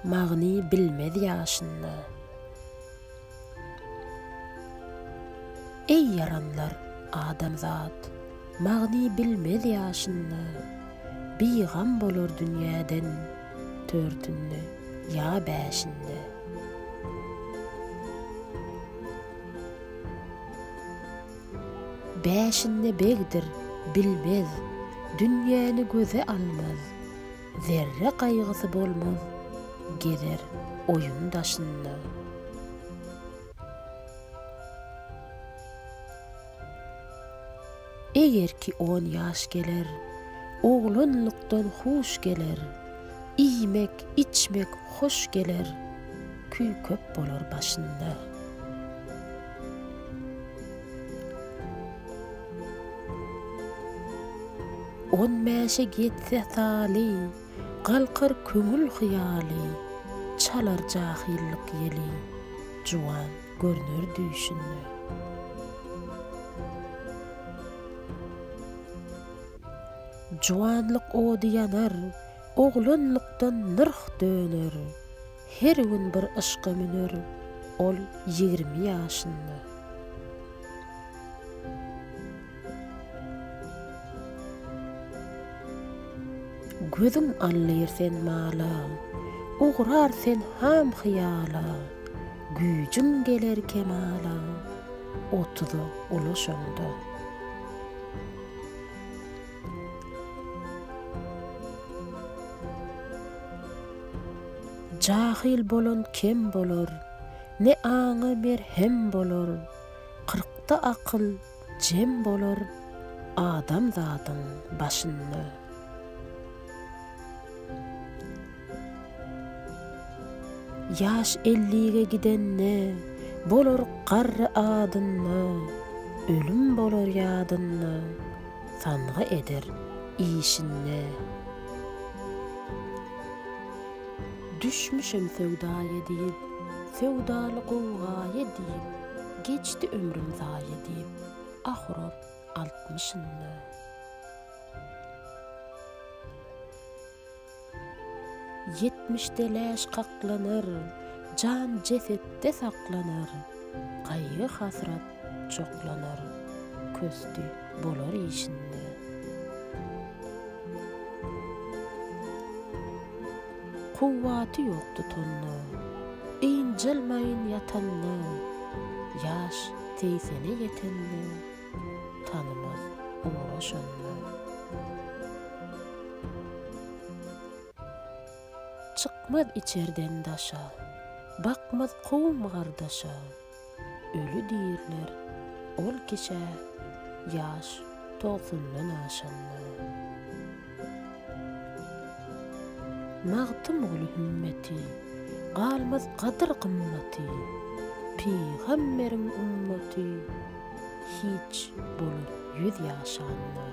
magny bilmez ýaşynda. Ey yaranlar adamzat, magny bilmez ýaşynda. Biğam bolar dünýäden törtünde ýa bäşinde. Bäşinde begdir bilmez, dünýäni göze almaz. Zerre gaýgysy bolmaz, gezer oyun daşynda. Egerki 10 ýaş geler, oglunlukdan huş geler, iýmek, içmek hoş geler, küy köp bolar başynda. On mäşe getse sali, galkar köngül hyýaly, çalar jahillik ýeli, juwan görnür düşünde. Juwanlyk ody yanar, oglunlukdan nırh döner, her gün bir ışqa miner, ol 20 ýaşynda. Gözüm allayır sen mala, uğrar sen ham hyýala, güýjüm geler kemala, 30'a ulaşanda. Jahil bolan kem bolar, ne aňy merhem bolar, 40'ta akyl jem bolar, adam zadyň başynda. Yaş 50'ge gidenne, bolar garry adynna, ölüm bolar ýadynna, sangy eder işinne. Düşmüşem sevdaýa diýip, sevdaly gowgaýa diýip, geçdi ömrüm zaýa diýip, ahyror 60'ynda. Yetmişdeläş kaklanır, can cesette saklanır, gaýgy hasrat çoklanır, köstü bolar işinde. Kuvvati yoktu tonla, incilmeyin yatanla, yaş teysene yetenle, tanımaz uğraşanla. Çıkmaz içerden daşa, bakmaz kovum gardaşa, ölü diýirler, ol kişe, yaş 90'dan aşanla. Magtym ulu ümmeti, galmaz gadyr gymmaty, Peýgamberiň ümmeti, hiç bolar 100 ýaşanla.